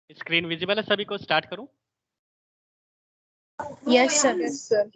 Screen visible है सभी को? स्टार्ट करूं? Yes sir. Yes, sir.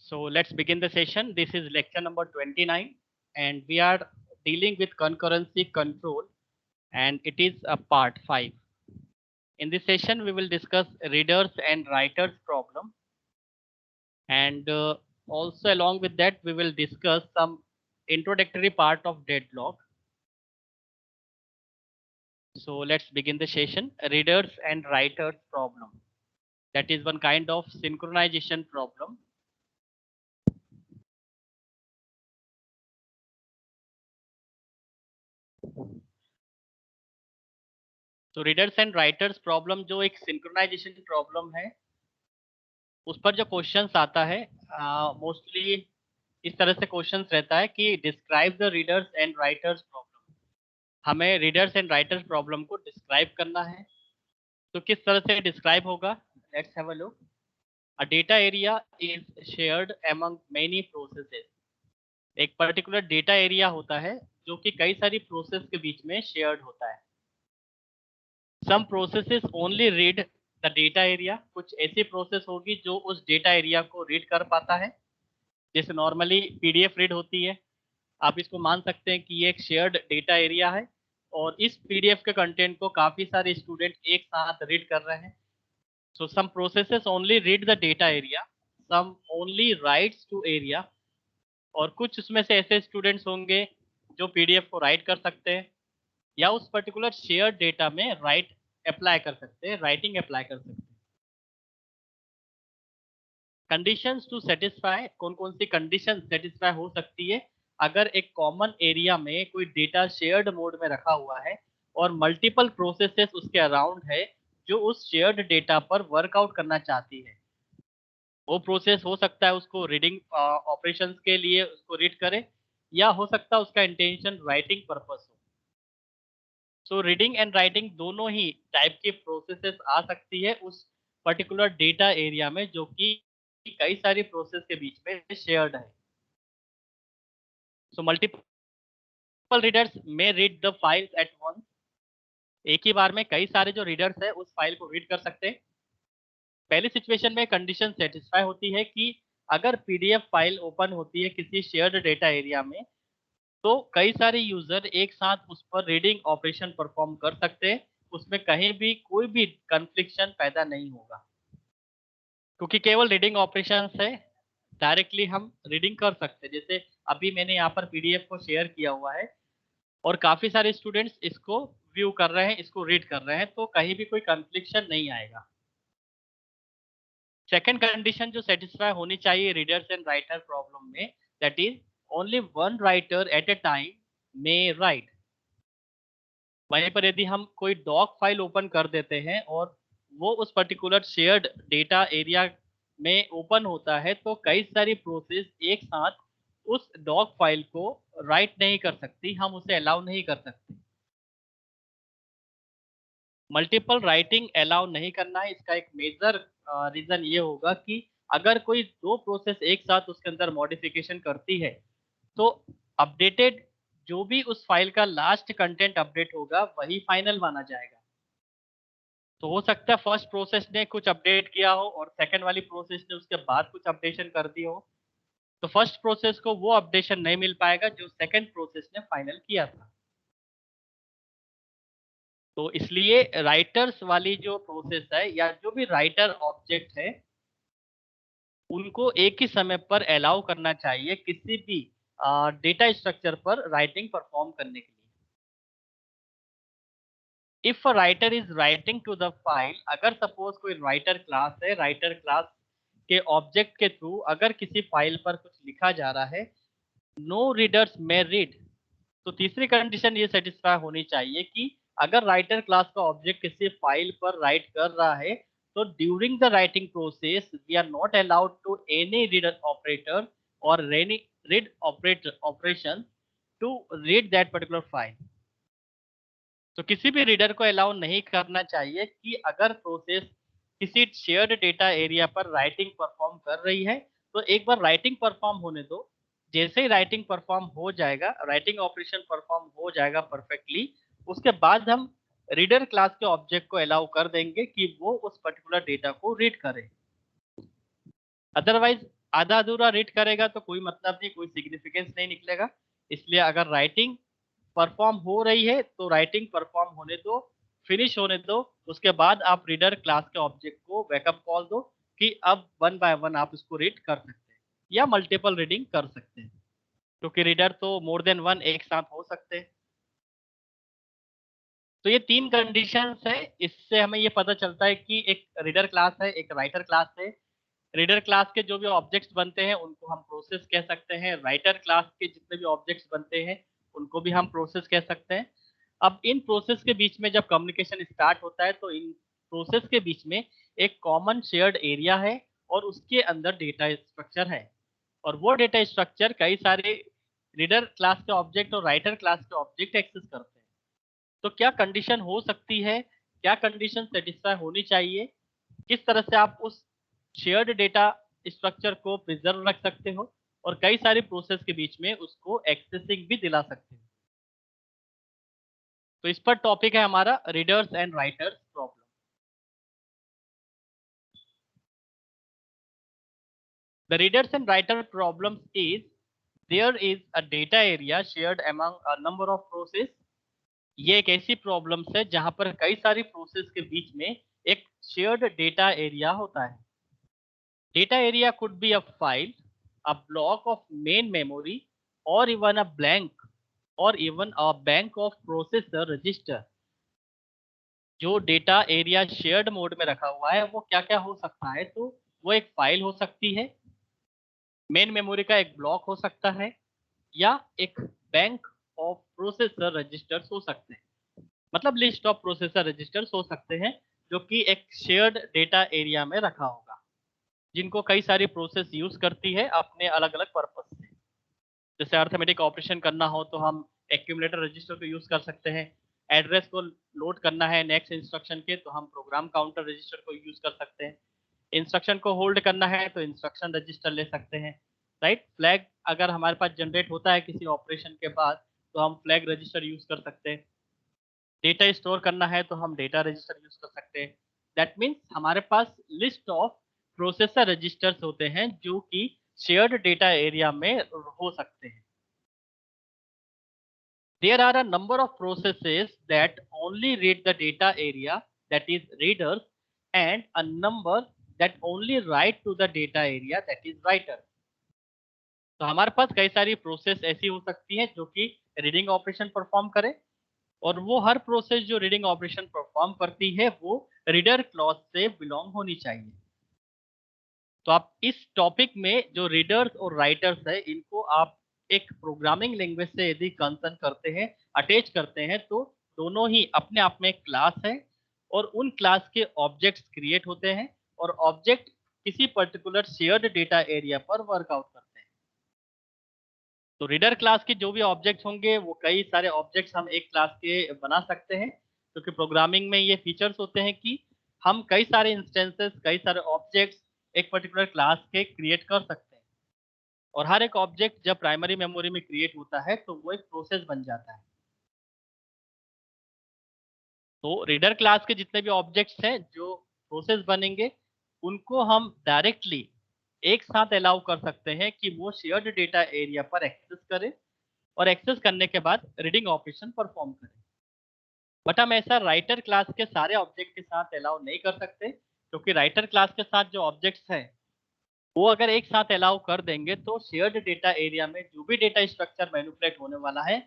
So let's begin the session. This is lecture number 29 and we are dealing with concurrency control and it is a part 5. In this session we will discuss readers and writers problem and also along with that we will discuss some introductory part of deadlock. So let's begin the session. Readers and writers problem. That is one kind of synchronization problem. तो readers and writers problem जो एक synchronisation problem है उस पर जो questions आता है mostly इस तरह से क्वेश्चंस रहता है कि describe the readers and writers problem. हमें रीडर्स एंड राइटर्स प्रॉब्लम को डिस्क्राइब करना है। तो किस तरह से डिस्क्राइब होगा? Let's have a look. A data area is shared among many processes. एक पर्टिकुलर डेटा एरिया होता है जो कि कई सारी प्रोसेस के बीच में शेयर्ड होता है। Some processes only read the data area. कुछ ऐसी प्रोसेस होगी जो उस डेटा एरिया को रीड कर पाता है, जैसे नॉर्मली पीडीएफ रीड होती है। आप इसको मान सकते हैं कि ये एक शेयर्ड डेटा एरिया है और इस पीडीएफ के कंटेंट को काफ़ी सारे स्टूडेंट एक साथ रीड कर रहे हैं। So some processes only read the data area, some only writes to area, और कुछ उसमें से ऐसे स्टूडेंट्स होंगे जो पीडीएफ को राइट कर सकते हैं या उस पर्टिकुलर शेयर डेटा में राइट अप्लाई कर सकते हैं, राइटिंग अप्लाई कर सकते हैं। कंडीशंस टू सेटिस्फाई, कौन कौन सी कंडीशन सेटिस्फाई हो सकती है अगर एक कॉमन एरिया में कोई डेटा शेयर्ड मोड में रखा हुआ है और मल्टीपल प्रोसेसेस उसके अराउंड है जो उस शेयर्ड डेटा पर वर्कआउट करना चाहती है। वो प्रोसेस हो सकता है उसको रीडिंग ऑपरेशंस के लिए उसको रीड करे या हो सकता है उसका इंटेंशन राइटिंग पर्पस हो। सो रीडिंग एंड राइटिंग दोनों ही टाइप की प्रोसेसेस आ सकती है उस पर्टिकुलर डेटा एरिया में जो कि कई सारी प्रोसेस के बीच में शेयर्ड है। So multiple readers may read the files at once. एक ही बार में कई सारे जो रीडर्स है उस फाइल को रीड कर सकते हैं। पहली सिचुएशन में कंडीशन सेटिस्फाई होती है कि अगर पीडीएफ फाइल ओपन होती है किसी शेयर्ड डेटा एरिया में तो कई सारे यूजर एक साथ उस पर रीडिंग ऑपरेशन परफॉर्म कर सकते हैं, उसमें कहीं भी कोई भी कन्फ्लिक्शन पैदा नहीं होगा क्योंकि केवल रीडिंग ऑपरेशन से डायरेक्टली हम रीडिंग कर सकते हैं। जैसे अभी मैंने यहाँ पर पीडीएफ को शेयर किया हुआ है और काफी सारे स्टूडेंट्स इसको व्यू कर रहे हैं, इसको रीड कर रहे हैं, तो कहीं भी कोई कन्फ्लिक्शन नहीं आएगा। सेकेंड कंडीशन जो सेटिस्फाई होनी चाहिए रीडर्स एंड राइटर प्रॉब्लम में, that is only one writer at a time may right. वहीं पर यदि हम कोई डॉक फाइल ओपन कर देते हैं और वो उस पर्टिकुलर शेयर्ड डेटा एरिया में ओपन होता है तो कई सारी प्रोसेस एक साथ उस डॉक फाइल को राइट नहीं कर सकती, हम उसे अलाउ नहीं कर सकते। मल्टीपल राइटिंग अलाउ नहीं करना है, इसका एक मेजर रीजन ये होगा कि अगर कोई दो प्रोसेस एक साथ उसके अंदर मॉडिफिकेशन करती है तो अपडेटेड जो भी उस फाइल का लास्ट कंटेंट अपडेट होगा वही फाइनल माना जाएगा। तो हो सकता है फर्स्ट प्रोसेस ने कुछ अपडेट किया हो और सेकंड वाली प्रोसेस ने उसके बाद कुछ अपडेशन कर दी हो, तो फर्स्ट प्रोसेस को वो अपडेशन नहीं मिल पाएगा जो सेकंड प्रोसेस ने फाइनल किया था। तो इसलिए राइटर्स वाली जो प्रोसेस है या जो भी राइटर ऑब्जेक्ट है उनको एक ही समय पर अलाउ करना चाहिए किसी भी डेटा स्ट्रक्चर पर राइटिंग परफॉर्म करने के लिए। If a writer is writing to the file, अगर सपोज कोई राइटर क्लास है, राइटर क्लास के ऑब्जेक्ट के थ्रू अगर किसी फाइल पर कुछ लिखा जा रहा है, नो रीडर्स मे रीड। तो तीसरी कंडीशन ये सेटिस्फाई होनी चाहिए कि अगर राइटर क्लास का ऑब्जेक्ट किसी फाइल पर राइट कर रहा है, तो during the writing process we are not allowed to any reader operator और read operator operation to read that particular file. तो किसी भी रीडर को अलाउ नहीं करना चाहिए कि अगर प्रोसेस किसी शेयर्ड डेटा एरिया पर राइटिंग परफॉर्म कर रही है, तो एक बार राइटिंग परफॉर्म होने दो। जैसे ही राइटिंग परफॉर्म हो जाएगा, राइटिंग ऑपरेशन परफॉर्म हो जाएगा परफेक्टली, उसके बाद हम रीडर क्लास के ऑब्जेक्ट को अलाउ कर देंगे कि वो उस पर्टिकुलर डेटा को रीड करे। अदरवाइज आधा अधूरा रीड करेगा तो कोई मतलब नहीं, कोई सिग्निफिकेंस नहीं निकलेगा। इसलिए अगर राइटिंग परफॉर्म हो रही है तो राइटिंग परफॉर्म होने दो, फिनिश होने दो, उसके बाद आप रीडर क्लास के ऑब्जेक्ट को बैकअप कॉल दो कि अब वन बाय वन आप इसको रीड कर सकते हैं या मल्टीपल रीडिंग कर सकते हैं, क्योंकि रीडर तो मोर देन वन एक साथ हो सकते हैं। तो ये तीन कंडीशंस है, इससे हमें ये पता चलता है कि एक रीडर क्लास है, एक राइटर क्लास है। रीडर क्लास के जो भी ऑब्जेक्ट्स बनते हैं उनको हम प्रोसेस कह सकते हैं, राइटर क्लास के जितने भी ऑब्जेक्ट्स बनते हैं उनको भी हम प्रोसेस कह सकते हैं। अब इन प्रोसेस के बीच में जब कम्युनिकेशन स्टार्ट होता है तो इन प्रोसेस के बीच में एक कॉमन शेयर्ड एरिया है और उसके अंदर डेटा स्ट्रक्चर है, और वो डेटा स्ट्रक्चर कई सारे रीडर क्लास के ऑब्जेक्ट और राइटर क्लास के ऑब्जेक्ट एक्सेस करते हैं। तो क्या कंडीशन हो सकती है, क्या कंडीशन सेटिस्फाई होनी चाहिए, किस तरह से आप उस शेयर्ड डेटा स्ट्रक्चर को प्रिजर्व रख सकते हो और कई सारी प्रोसेस के बीच में उसको एक्सेसिंग भी दिला सकते हो। तो इस पर टॉपिक है हमारा readers and writers problem. The readers and writer problems is there is a data area shared among a number of process. ये एक ऐसी प्रॉब्लम्स है जहां पर कई सारी प्रोसेस के बीच में एक शेयर्ड डेटा एरिया होता है। Data area could be a file, a block of main memory, or even a blank, or even a bank of processor register। जो डेटा एरिया शेयर्ड मोड में रखा हुआ है वो क्या क्या हो सकता है, तो वो एक फाइल हो सकती है, मेन मेमोरी का एक ब्लॉक हो सकता है, या एक बैंक ऑफ प्रोसेसर रजिस्टर्स हो सकते हैं। मतलब लिस्ट ऑफ प्रोसेसर रजिस्टर्स हो सकते हैं जो कि एक शेयर्ड डेटा एरिया में रखा होगा, जिनको कई सारी प्रोसेस यूज करती है अपने अलग अलग पर्पज से। जैसे अर्थमेटिक ऑपरेशन करना हो तो हम एक्यूमुलेटर रजिस्टर को यूज कर सकते हैं, एड्रेस को लोड करना है नेक्स्ट इंस्ट्रक्शन के तो हम प्रोग्राम काउंटर रजिस्टर को यूज कर सकते हैं, इंस्ट्रक्शन को होल्ड करना है तो इंस्ट्रक्शन रजिस्टर ले सकते हैं, राइट। फ्लैग अगर हमारे पास जनरेट होता है किसी ऑपरेशन के बाद तो हम फ्लैग रजिस्टर यूज कर सकते हैं, डेटा स्टोर करना है तो हम डेटा रजिस्टर यूज कर सकते हैं। दैट मीन्स हमारे पास लिस्ट ऑफ प्रोसेसर रजिस्टर्स होते हैं जो कि शेयर्ड डेटा एरिया में हो सकते हैं। There are a number of processes that only read the data area, that is readers, and a number that only write to the data area, that is writer। तो हमारे पास कई सारी process ऐसी हो सकती है जो कि रीडिंग ऑपरेशन परफॉर्म करे, और वो हर प्रोसेस जो रीडिंग ऑपरेशन परफॉर्म करती है वो रीडर क्लॉज से बिलोंग होनी चाहिए। तो आप इस टॉपिक में जो रीडर्स और राइटर्स है इनको आप एक प्रोग्रामिंग लैंग्वेज से यदि कंसर्न करते हैं, अटैच करते हैं, तो दोनों ही अपने आप में एक क्लास है और उन क्लास के ऑब्जेक्ट्स क्रिएट होते हैं और ऑब्जेक्ट किसी पर्टिकुलर शेयर्ड डेटा एरिया पर वर्कआउट करते हैं। तो रीडर क्लास के जो भी ऑब्जेक्ट्स होंगे वो कई सारे ऑब्जेक्ट्स हम एक क्लास के बना सकते हैं, क्योंकि प्रोग्रामिंग में ये फीचर्स होते हैं कि हम कई सारे इंस्टेंसेस, कई सारे ऑब्जेक्ट्स एक पर्टिकुलर क्लास के क्रिएट कर सकते हैं, और हर एक ऑब्जेक्ट जब प्राइमरी मेमोरी में क्रिएट होता है तो वो एक प्रोसेस बन जाता है। तो रीडर क्लास के जितने भी ऑब्जेक्ट्स हैं जो प्रोसेस बनेंगे उनको हम डायरेक्टली एक साथ अलाउ कर सकते हैं कि वो शेयर्ड डेटा एरिया पर एक्सेस करें और एक्सेस करने के बाद रीडिंग ऑपरेशन परफॉर्म करें। बट हम ऐसा राइटर क्लास के सारे ऑब्जेक्ट के साथ अलाउ नहीं कर सकते, क्योंकि राइटर क्लास के साथ जो ऑब्जेक्ट्स हैं वो अगर एक साथ अलाउ कर देंगे तो शेयर्ड डेटा एरिया में जो भी डेटा स्ट्रक्चर मैनिपुलेट होने वाला है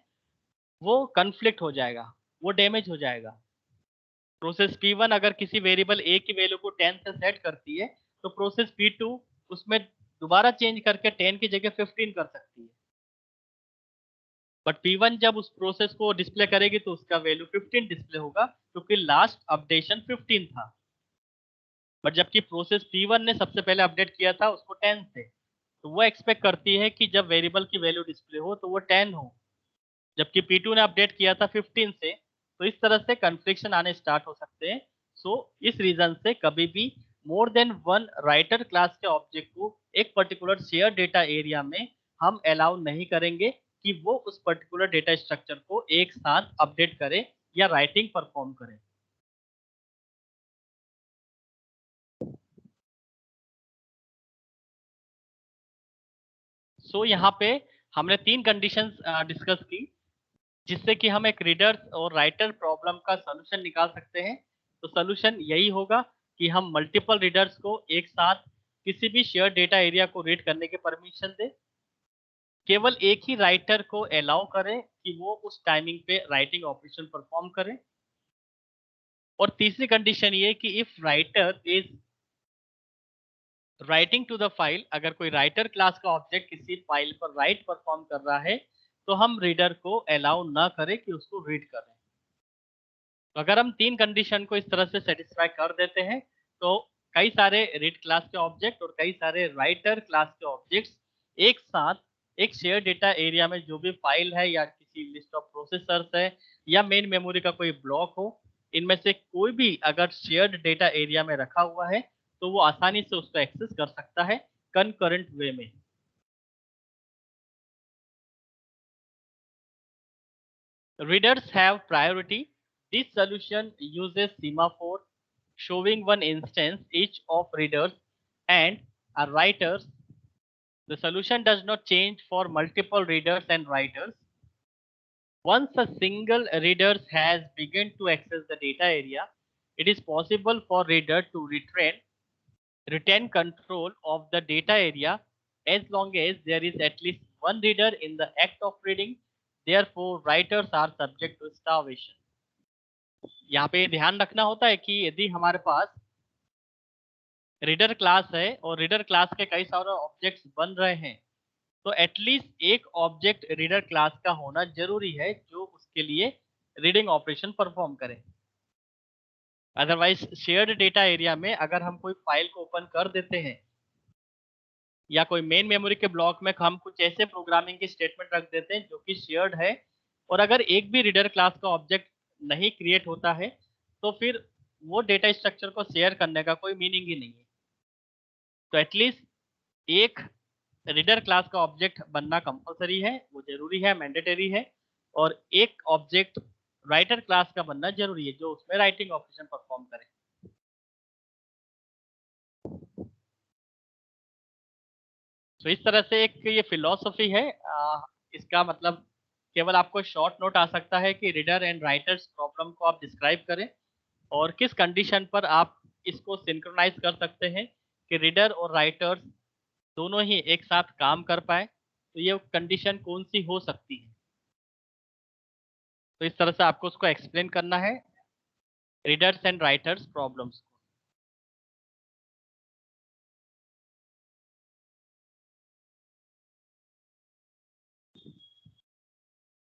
वो कन्फ्लिक्ट हो जाएगा, वो डैमेज हो जाएगा। प्रोसेस P1 अगर किसी वेरिएबल a की वैल्यू को 10 से सेट करती है तो प्रोसेस P2 उसमें दोबारा चेंज करके 10 की जगह 15 कर सकती है। बट P1 जब उस प्रोसेस को डिस्प्ले करेगी तो उसका वैल्यू 15 डिस्प्ले होगा क्योंकि लास्ट अपडेशन 15 था। बट जबकि प्रोसेस P1 ने सबसे पहले अपडेट किया था उसको 10 से, तो वो एक्सपेक्ट करती है कि जब वेरिएबल की वैल्यू डिस्प्ले हो तो वो 10 हो, जबकि P2 ने अपडेट किया था 15 से। तो इस तरह से कन्फ्लिक्शन आने स्टार्ट हो सकते हैं। सो इस रीजन से कभी भी more than one writer class के ऑब्जेक्ट को एक पर्टिकुलर शेयर डेटा एरिया में हम अलाउ नहीं करेंगे कि वो उस पर्टिकुलर डेटा स्ट्रक्चर को एक साथ अपडेट करे या राइटिंग परफॉर्म करे। सो यहाँ पे हमने 3 कंडीशंस डिस्कस की जिससे कि हम एक रीडर और राइटर प्रॉब्लम का सॉल्यूशन निकाल सकते हैं। तो सॉल्यूशन यही होगा कि हम मल्टीपल रीडर्स को एक साथ किसी भी शेयर डेटा एरिया को रीड करने की परमिशन दें, केवल एक ही राइटर को अलाउ करें कि वो उस टाइमिंग पे राइटिंग ऑपरेशन परफॉर्म करें, और तीसरी कंडीशन ये कि if writer is writing to the file, अगर कोई राइटर क्लास का ऑब्जेक्ट किसी फाइल पर राइट परफॉर्म कर रहा है तो हम रीडर को अलाउ ना करें कि उसको रीड करें। तो अगर हम 3 कंडीशन को इस तरह से सेटिस्फाई कर देते हैं तो कई सारे रीड क्लास के ऑब्जेक्ट और कई सारे राइटर क्लास के ऑब्जेक्ट्स एक साथ एक शेयर डेटा एरिया में जो भी फाइल है या किसी लिस्ट ऑफ प्रोसेसर्स है या मेन मेमोरी का कोई ब्लॉक हो, इनमें से कोई भी अगर शेयर्ड डेटा एरिया में रखा हुआ है तो वो आसानी से उसको एक्सेस कर सकता है कंकरेंट वे में। Readers have priority. This solution uses semaphore, showing one instance each of readers and a writers. The solution does not change for multiple readers and writers. Once a single reader has begun to access the data area, it is possible for reader to retain control of the data area as long as there is at least one reader in the act of reading. Therefore, writers are subject to starvation. यहाँ पे ध्यान रखना होता है कि यदि हमारे पास reader class है और रीडर क्लास के कई सारे ऑब्जेक्ट्स बन रहे हैं तो एटलीस्ट एक ऑब्जेक्ट रीडर क्लास का होना जरूरी है जो उसके लिए रीडिंग ऑपरेशन परफॉर्म करे। अदरवाइज शेयर्ड डेटा एरिया में अगर हम कोई फाइल को ओपन कर देते हैं या कोई मेन मेमोरी के ब्लॉक में हम कुछ ऐसे प्रोग्रामिंग की स्टेटमेंट रख देते हैं जो कि शेयर्ड है, और अगर एक भी रीडर क्लास का ऑब्जेक्ट नहीं क्रिएट होता है तो फिर वो डेटा स्ट्रक्चर को शेयर करने का कोई मीनिंग ही नहीं है। तो एटलीस्ट एक रीडर क्लास का ऑब्जेक्ट बनना कंपलसरी है, वो जरूरी है, मैंडेटरी है, और एक ऑब्जेक्ट राइटर क्लास का बनना जरूरी है जो उसमें राइटिंग ऑपरेशन परफॉर्म करे। तो इस तरह से एक ये फिलॉसफी है। इसका मतलब केवल आपको शॉर्ट नोट आ सकता है कि रीडर एंड राइटर्स प्रॉब्लम को आप डिस्क्राइब करें और किस कंडीशन पर आप इसको सिंक्रोनाइज कर सकते हैं कि रीडर और राइटर्स दोनों ही एक साथ काम कर पाए, तो ये कंडीशन कौन सी हो सकती है। तो इस तरह से आपको उसको एक्सप्लेन करना है readers and writers problems.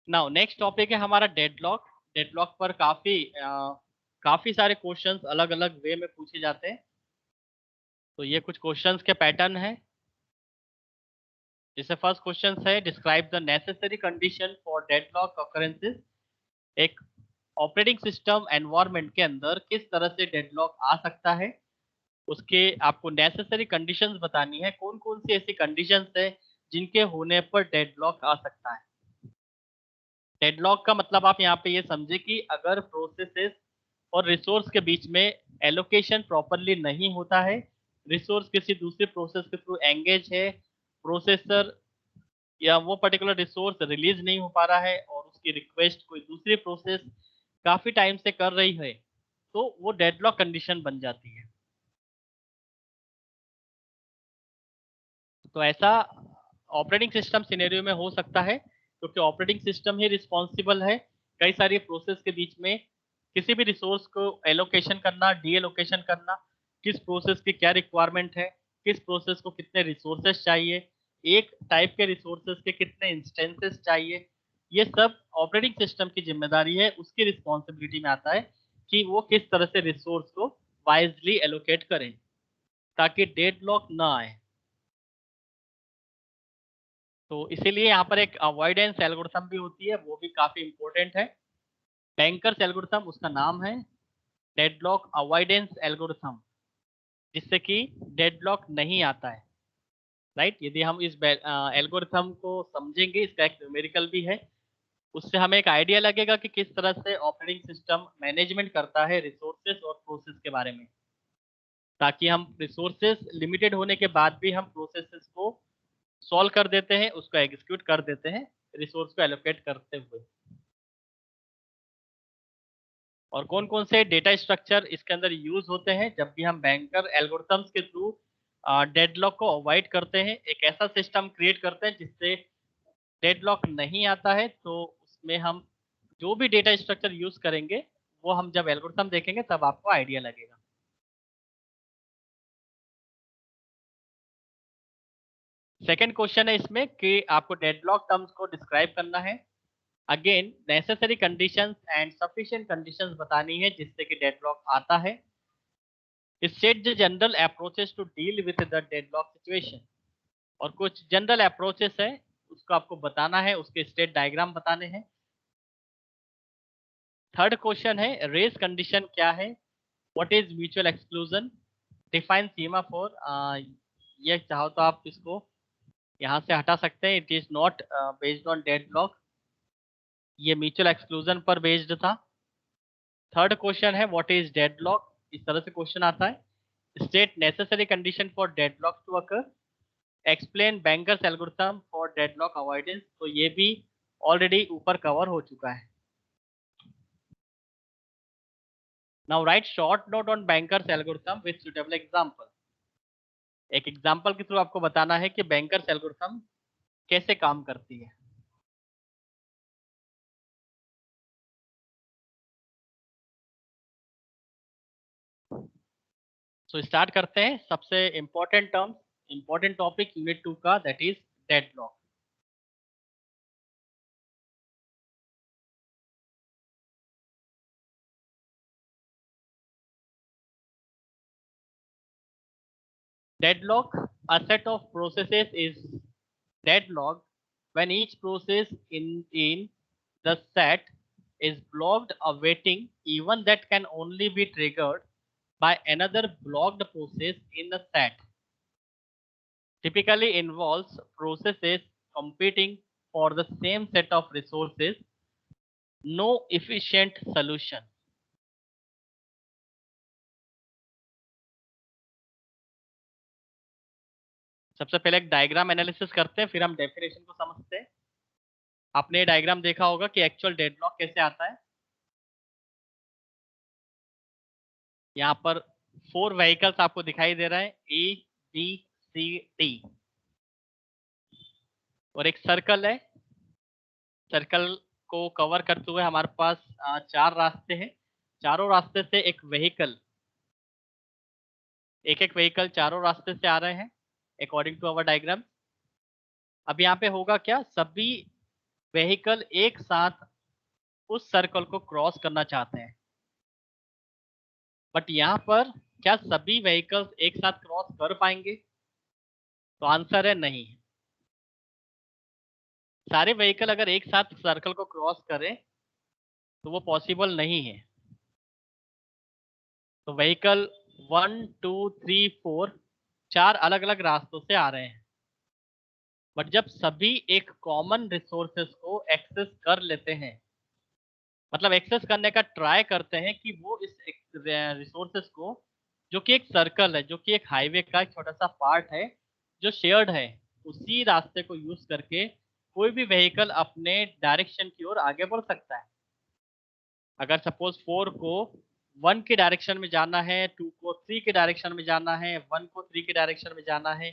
Now next topic है हमारा डेडलॉक। डेडलॉक पर काफी सारे क्वेश्चंस अलग अलग वे में पूछे जाते हैं। तो ये कुछ क्वेश्चंस के पैटर्न है। जैसे फर्स्ट क्वेश्चन है describe the necessary condition for deadlock occurrences. एक ऑपरेटिंग सिस्टम एनवायरनमेंट के अंदर किस तरह से डेडलॉक आ सकता है, उसके आपको नेसेसरी कंडीशंस बतानी है। कौन कौन सी ऐसी कंडीशंस है जिनके होने पर डेडलॉक आ सकता है। डेडलॉक का मतलब आप यहाँ पे ये समझे कि अगर प्रोसेसेस और रिसोर्स के बीच में एलोकेशन प्रॉपरली नहीं होता है, रिसोर्स किसी दूसरे प्रोसेस के थ्रू एंगेज है, प्रोसेसर या वो पर्टिकुलर रिसोर्स रिलीज नहीं हो पा रहा है और उसकी रिक्वेस्ट कोई दूसरी प्रोसेस काफी टाइम से कर रही है, तो वो डेडलॉक कंडीशन बन जाती है। तो ऐसा ऑपरेटिंग सिस्टम सिनेरियो में हो सकता है क्योंकि ऑपरेटिंग सिस्टम ही रिस्पॉन्सिबल है कई सारी प्रोसेस के बीच में किसी भी रिसोर्स को एलोकेशन करना, डीएलोकेशन करना, किस प्रोसेस की क्या रिक्वायरमेंट है, किस प्रोसेस को कितने रिसोर्सेस चाहिए, एक टाइप के रिसोर्सेस के कितने इंस्टेंसेस चाहिए, ये सब ऑपरेटिंग सिस्टम की जिम्मेदारी है, उसकी रिस्पॉन्सिबिलिटी में आता है कि वो किस तरह से रिसोर्स को वाइजली एलोकेट करें ताकि डेडलॉक ना आए। तो इसीलिए यहाँ पर एक अवॉइडेंस एल्गोरिथम भी होती है, वो भी काफी इंपॉर्टेंट है। बैंकर्स एल्गोरिथम उसका नाम है डेडलॉक अवॉइडेंस एल्गोरिथम, जिससे कि डेडलॉक नहीं आता है। राइट, यदि हम इस एल्गोरिथम को समझेंगे, इसका एक न्यूमेरिकल भी है, उससे हमें एक आइडिया लगेगा कि किस तरह से ऑपरेटिंग सिस्टम मैनेजमेंट करता है रिसोर्सेस और प्रोसेस के बारे में, ताकि हम रिसोर्सेस लिमिटेड होने के बाद भी हम प्रोसेसेस को सॉल्व कर देते हैं, उसको एग्जीक्यूट कर देते हैं रिसोर्स को एलोकेट करते हुए। और कौन कौन से डेटा स्ट्रक्चर इसके अंदर यूज होते हैं जब भी हम बैंकर एल्गोरिथम्स के थ्रू डेडलॉक को अवॉइड करते हैं, एक ऐसा सिस्टम क्रिएट करते हैं जिससे डेडलॉक नहीं आता है, तो उसमें हम जो भी डेटा स्ट्रक्चर यूज करेंगे वो हम जब एल्गोरिथम देखेंगे तब आपको आइडिया लगेगा। सेकंड क्वेश्चन है इसमें कि आपको डेडलॉक टर्म्स को डिस्क्राइब करना है। Again necessary conditions and sufficient conditions बतानी है जिससे कि डेडलॉक आता है। State the general approaches to deal with the deadlock situation। और कुछ जनरल अप्रोचेस है, उसको आपको बताना है, उसके स्टेट डायग्राम बताने हैं। थर्ड क्वेश्चन है रेस कंडीशन क्या है, what is mutual exclusion, define Seema for. ये चाहो तो आप इसको यहाँ से हटा सकते हैं, it is not based on deadlock, ये म्यूचुअल एक्सक्लूजन पर बेस्ड था। थर्ड क्वेश्चन है व्हाट इज डेडलॉक, इस तरह से क्वेश्चन आता है। State necessary condition for deadlock to occur, explain bankers algorithm for deadlock avoidance, तो ये भी ऑलरेडी ऊपर कवर हो चुका है। Now write short note on bankers algorithm with suitable example. एक एग्जांपल के थ्रू आपको बताना है कि बैंकर्स एल्गोरिथम कैसे काम करती है। सो स्टार्ट करते हैं। सबसे important term, important topic unit 2 का, that is deadlock. Deadlock, a set of processes, is deadlocked when each process in the set is blocked awaiting even that can only be triggered by another blocked process in the set. Typically involves processes competing for the same set of resources. No efficient solution. सबसे पहले एक diagram analysis करते हैं, फिर हम definition को समझते हैं। आपने ये डायग्राम देखा होगा कि एक्चुअल डेडलॉक कैसे आता है। यहाँ पर 4 व्हीकल्स आपको दिखाई दे रहे हैं, ए बी सी डी, और एक सर्कल है। सर्कल को कवर करते हुए हमारे पास 4 रास्ते हैं। चारों रास्ते से एक व्हीकल, एक एक व्हीकल चारों रास्ते से आ रहे हैं अकॉर्डिंग टू अवर डायग्राम। अब यहाँ पे होगा क्या, सभी व्हीकल एक साथ उस सर्कल को क्रॉस करना चाहते हैं, बट यहाँ पर क्या सभी व्हीकल्स एक साथ क्रॉस कर पाएंगे? तो आंसर है नहीं। सारे व्हीकल अगर एक साथ सर्कल को क्रॉस करें तो वो पॉसिबल नहीं है। तो व्हीकल 1 2 3 4 चार अलग अलग रास्तों से आ रहे हैं, बट जब सभी एक कॉमन रिसोर्सेस को एक्सेस कर लेते हैं, मतलब एक्सेस करने का ट्राई करते हैं कि वो इस रिसोर्सेस को, जो कि एक सर्कल है, जो कि एक हाईवे का एक छोटा सा पार्ट है जो शेयर्ड है, उसी रास्ते को यूज करके कोई भी व्हीकल अपने डायरेक्शन की ओर आगे बढ़ सकता है। अगर सपोज 4 को 1 के डायरेक्शन में जाना है, 2 को 3 के डायरेक्शन में जाना है, 1 को 3 के डायरेक्शन में जाना है,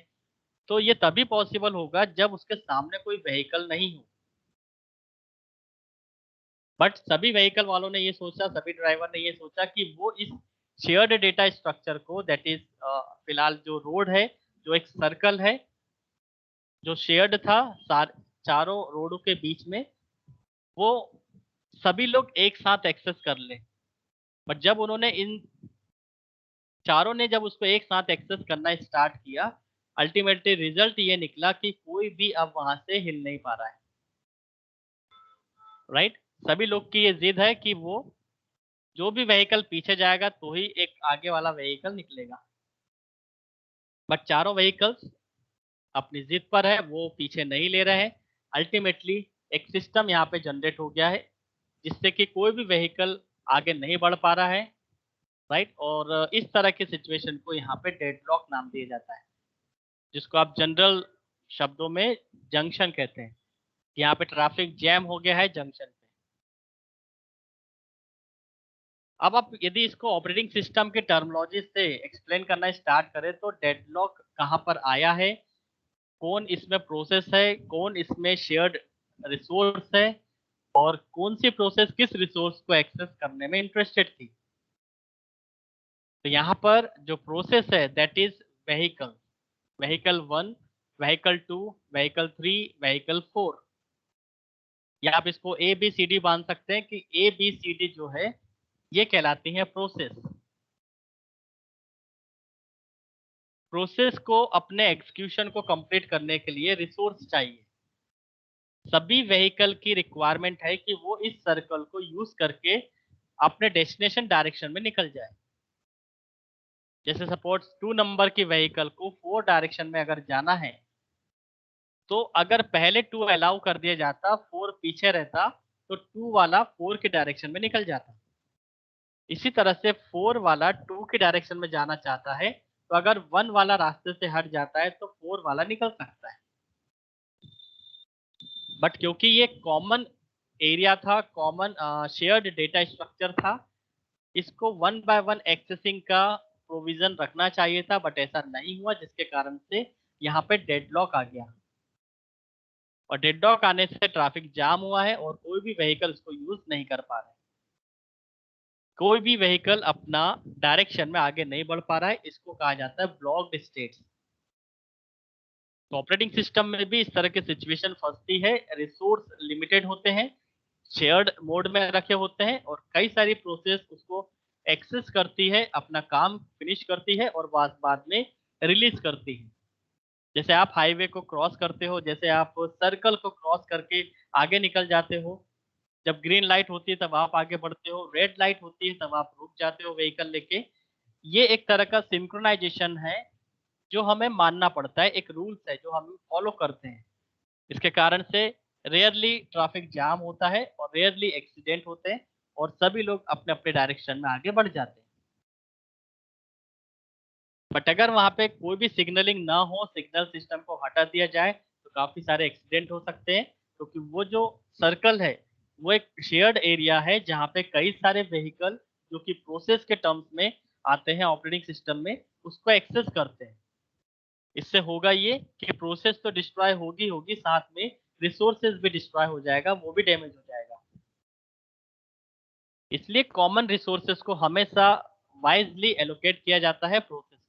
तो ये तभी पॉसिबल होगा जब उसके सामने कोई व्हीकल नहीं हो। बट सभी व्हीकल वालों ने ये सोचा, सभी ड्राइवर ने ये सोचा कि वो इस शेयर्ड डेटा स्ट्रक्चर को, दैट इज फिलहाल जो रोड है, जो एक सर्कल है जो शेयर्ड था चारों रोडों के बीच में, वो सभी लोग एक साथ एक्सेस कर ले। बट जब उन्होंने इन चारों ने जब उसको एक साथ एक्सेस करना स्टार्ट किया, अल्टीमेटली रिजल्ट ये निकला कि कोई भी अब वहां से हिल नहीं पा रहा है। राइट, सभी लोग की ये जिद है कि वो जो भी व्हीकल पीछे जाएगा तो ही एक आगे वाला व्हीकल निकलेगा। बट चारों व्हीकल्स अपनी जिद पर है, वो पीछे नहीं ले रहे हैं। अल्टीमेटली एक सिस्टम यहाँ पे जनरेट हो गया है जिससे कि कोई भी व्हीकल आगे नहीं बढ़ पा रहा है। राइट, और इस तरह की सिचुएशन को यहाँ पे डेडलॉक नाम दिया जाता है, जिसको आप जनरल शब्दों में जंक्शन कहते हैं। यहाँ पे ट्रैफिक जैम हो गया है जंक्शन पे। अब आप यदि इसको ऑपरेटिंग सिस्टम के टर्मिनोलॉजी से एक्सप्लेन करना स्टार्ट करें तो डेडलॉक कहाँ पर आया है, कौन इसमें प्रोसेस है, कौन इसमें शेयर्ड रिसोर्स है, और कौन सी प्रोसेस किस रिसोर्स को एक्सेस करने में इंटरेस्टेड थी। तो यहाँ पर जो प्रोसेस है that is vehicle, vehicle 1, vehicle 2, vehicle 3, vehicle 4, या आप इसको ए बी सी डी मान सकते हैं कि ए बी सी डी जो है ये कहलाती है प्रोसेस। प्रोसेस को अपने एग्जीक्यूशन को कंप्लीट करने के लिए रिसोर्स चाहिए। सभी व्हीकल की रिक्वायरमेंट है कि वो इस सर्कल को यूज करके अपने डेस्टिनेशन डायरेक्शन में निकल जाए। जैसे सपोज 2 नंबर की व्हीकल को 4 डायरेक्शन में अगर जाना है, तो अगर पहले 2 अलाउ कर दिया जाता, 4 पीछे रहता, तो 2 वाला 4 की डायरेक्शन में निकल जाता। इसी तरह से 4 वाला 2 की डायरेक्शन में जाना चाहता है, तो अगर 1 वाला रास्ते से हट जाता है तो 4 वाला निकल सकता है। बट क्योंकि ये कॉमन एरिया था, कॉमन शेयर्ड डेटा स्ट्रक्चर था, इसको 1 बाय 1 एक्सेसिंग का प्रोविजन रखना चाहिए था, बट ऐसा नहीं हुआ, जिसके कारण से यहाँ पे डेडलॉक आ गया। और डेडलॉक आने से ट्रैफिक जाम हुआ है और कोई भी व्हीकल इसको यूज नहीं कर पा रहा है। कोई भी व्हीकल अपना डायरेक्शन में आगे नहीं बढ़ पा रहा है, इसको कहा जाता है ब्लॉक्ड स्टेट। तो ऑपरेटिंग सिस्टम में भी इस तरह की सिचुएशन फंसती है। रिसोर्स लिमिटेड होते हैं, शेयर्ड मोड में रखे होते हैं, और कई सारी प्रोसेस उसको एक्सेस करती है, अपना काम फिनिश करती है और बाद में रिलीज करती है। जैसे आप हाईवे को क्रॉस करते हो, जैसे आप सर्कल को क्रॉस करके आगे निकल जाते हो, जब ग्रीन लाइट होती है तब आप आगे बढ़ते हो, रेड लाइट होती है तब आप रुक जाते हो व्हीकल लेके। ये एक तरह का सिंक्रोनाइजेशन है जो हमें मानना पड़ता है, एक रूल्स है जो हम फॉलो करते हैं। इसके कारण से रेयरली ट्रैफिक जाम होता है और रेयरली एक्सीडेंट होते हैं, और सभी लोग अपने अपने डायरेक्शन में आगे बढ़ जाते हैं। बट अगर वहां पे कोई भी सिग्नलिंग ना हो, सिग्नल सिस्टम को हटा दिया जाए, तो काफी सारे एक्सीडेंट हो सकते हैं, क्योंकि वो जो सर्कल है वो एक शेयर्ड एरिया है जहाँ पे कई सारे व्हीकल जो कि प्रोसेस के टर्म्स में आते हैं ऑपरेटिंग सिस्टम में, उसको एक्सेस करते हैं। इससे होगा ये कि प्रोसेस तो डिस्ट्रॉय होगी होगी, साथ में रिसोर्सेज भी डिस्ट्रॉय हो जाएगा, वो भी डैमेज हो जाएगा। इसलिए कॉमन रिसोर्सेज को हमेशा वाइजली एलोकेट किया जाता है प्रोसेस को।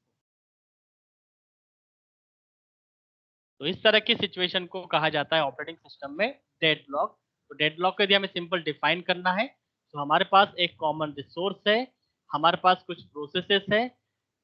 तो इस तरह की सिचुएशन को कहा जाता है ऑपरेटिंग सिस्टम में डेडलॉक। तो डेडलॉक को यदि हमें सिंपल डिफाइन करना है, तो हमारे पास एक कॉमन रिसोर्स है, हमारे पास कुछ प्रोसेसेस है,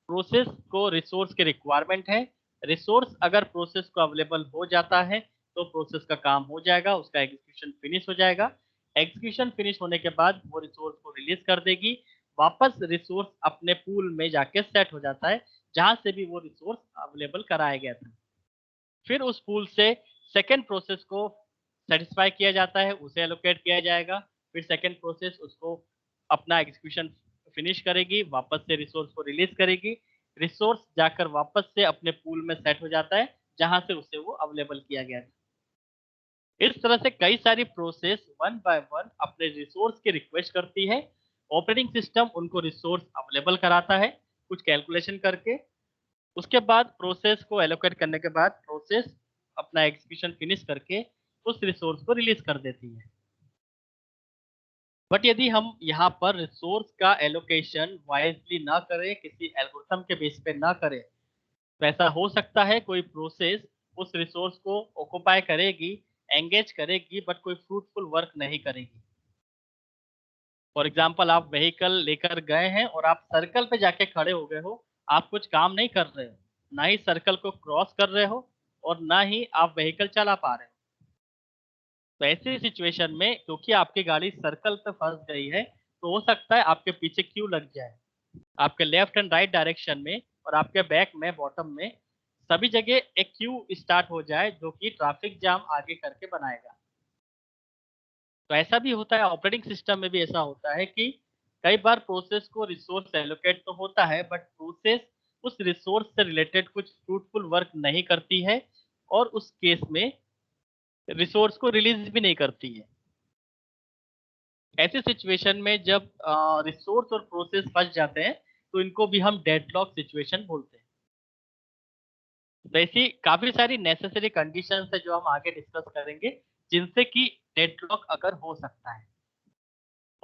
प्रोसेस को रिसोर्स की रिक्वायरमेंट है, रिसोर्स अगर प्रोसेस को अवेलेबल हो जाता है तो प्रोसेस का काम हो जाएगा, उसका एग्जीक्यूशन फिनिश हो जाएगा। एग्जीक्यूशन फिनिश होने के बाद वो रिसोर्स को रिलीज कर देगी, वापस रिसोर्स अपने पूल में जाके सेट हो जाता है जहां से भी वो रिसोर्स अवेलेबल कराया गया था। फिर उस पूल से सेकेंड प्रोसेस को सेटिस्फाई किया जाता है, उसे एलोकेट किया जाएगा। फिर सेकेंड प्रोसेस उसको अपना एग्जीक्यूशन फिनिश करेगी, वापस से रिसोर्स को रिलीज करेगी, रिसोर्स जाकर वापस से अपने पूल में सेट हो जाता है जहां से उसे वो अवेलेबल किया गया था। इस तरह से कई सारी प्रोसेस वन बाय वन अपने रिसोर्स की रिक्वेस्ट करती है, ऑपरेटिंग सिस्टम उनको रिसोर्स अवेलेबल कराता है कुछ कैलकुलेशन करके। उसके बाद प्रोसेस को एलोकेट करने के बाद प्रोसेस अपना एग्जीक्यूशन फिनिश करके उस रिसोर्स को रिलीज कर देती है। बट यदि हम यहाँ पर रिसोर्स का एलोकेशन वाइजली ना करें, किसी एल्गोरिथम के बेस पे ना करें, तो ऐसा हो सकता है कोई प्रोसेस उस रिसोर्स को ऑक्युपाई करेगी, एंगेज करेगी, बट कोई फ्रूटफुल वर्क नहीं करेगी। फॉर एग्जाम्पल आप व्हीकल लेकर गए हैं और आप सर्कल पे जाके खड़े हो गए हो, आप कुछ काम नहीं कर रहे हो, ना ही सर्कल को क्रॉस कर रहे हो और ना ही आप व्हीकल चला पा रहे हो। तो ऐसी सिचुएशन में क्योंकि आपकी गाड़ी सर्कल पे फंस गई है, तो हो सकता है आपके पीछे क्यू लग जाए, आपके लेफ्ट एंड राइट डायरेक्शन में और आपके बैक में, बॉटम में, सभी जगह एक क्यू स्टार्ट हो जाए जो कि ट्रैफिक जाम आगे करके बनाएगा। तो ऐसा भी होता है, ऑपरेटिंग सिस्टम में भी ऐसा होता है कि कई बार प्रोसेस को रिसोर्स एलोकेट तो होता है, बट प्रोसेस उस रिसोर्स से रिलेटेड कुछ फ्रूटफुल वर्क नहीं करती है और उस केस में रिसोर्स को रिलीज भी नहीं करती है। ऐसे सिचुएशन में जब रिसोर्स और प्रोसेस फंस जाते हैं, तो इनको भी हम डेडलॉक सिचुएशन बोलते हैं। तो ऐसी काफी सारी नेसेसरी कंडीशंस है जो हम आगे डिस्कस करेंगे, जिनसे कि डेडलॉक अगर हो सकता है।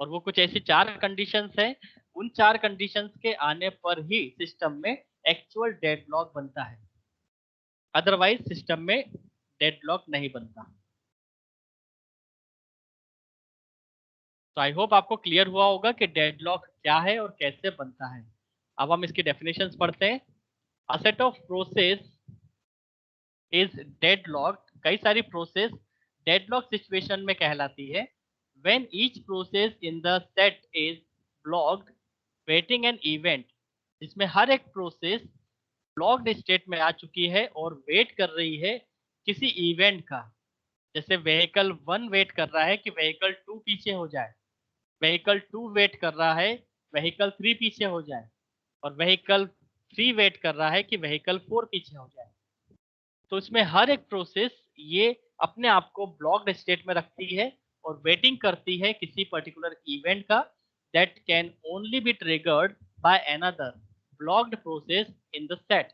और वो कुछ ऐसी 4 कंडीशंस हैं, उन 4 कंडीशंस के आने पर ही सिस्टम में एक्चुअल डेडलॉक बनता है, अदरवाइज सिस्टम में डेडलॉक नहीं बनता। तो आई होप आपको क्लियर हुआ होगा कि डेडलॉक क्या है और कैसे बनता है। अब हम इसकी डेफिनेशंस पढ़ते हैं। A set of process is deadlocked, कई सारी प्रोसेस डेडलॉक सिचुएशन में कहलाती है when each process in the set is blocked waiting an event, जिसमें हर एक प्रोसेस ब्लॉक्ड स्टेट में आ चुकी है और वेट कर रही है किसी इवेंट का। जैसे व्हीकल 1 वेट कर रहा है कि व्हीकल 2 पीछे हो जाए, व्हीकल 2 वेट कर रहा है व्हीकल 3 पीछे हो जाए, और व्हीकल 3 वेट कर रहा है कि व्हीकल 4 पीछे हो जाए। तो इसमें हर एक प्रोसेस ये अपने आप को ब्लॉक्ड स्टेट में रखती है और वेटिंग करती है किसी पर्टिकुलर इवेंट का that can only B triggered by another blocked process in the set.